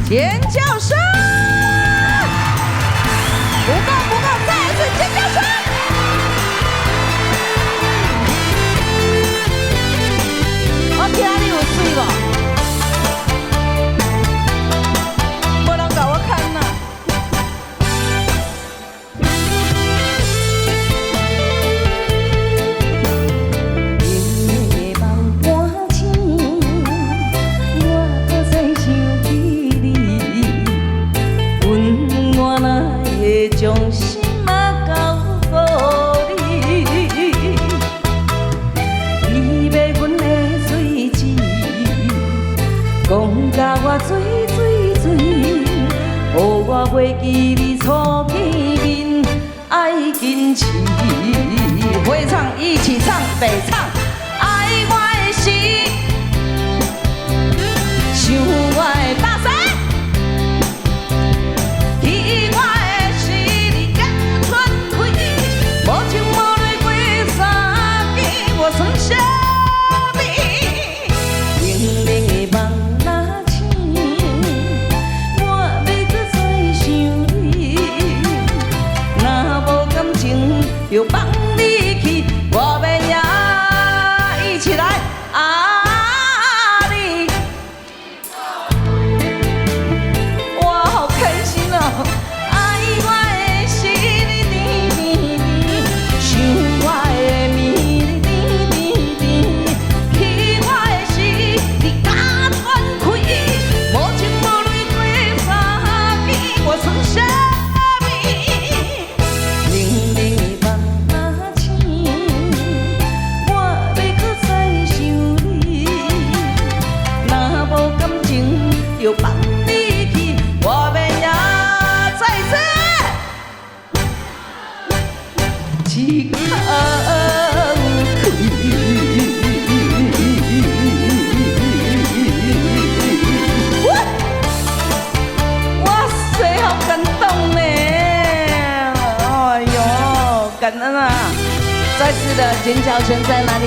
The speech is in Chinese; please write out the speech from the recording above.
尖叫声！不够，再一次尖叫声！我听你有水无？没人甲我看呐。夜梦半醒，我搁再想起你，温暖来将心啊交予你。你要阮的水晶，讲甲我醉醉醉，予我袂记你初见面爱坚持。会唱一起唱，北唱。爱我的心，想我的大山，记我的是你刚春开，无情无泪过三更，我算啥物？冷冷的梦若醒，我要搁再想你，若无感情就放你去，我要也一起来啊你！哇，好开心哦！爱我的是你甜甜甜，想我的蜜甜甜甜，气我的是你假喘开，无情无泪过三更，我算啥物？冷冷的梦若醒，我要搁再想你，若无感情就放你去，我要也再次一口气。哇塞，好感动呢！哎呦，感恩啊！再次的尖叫声在哪里？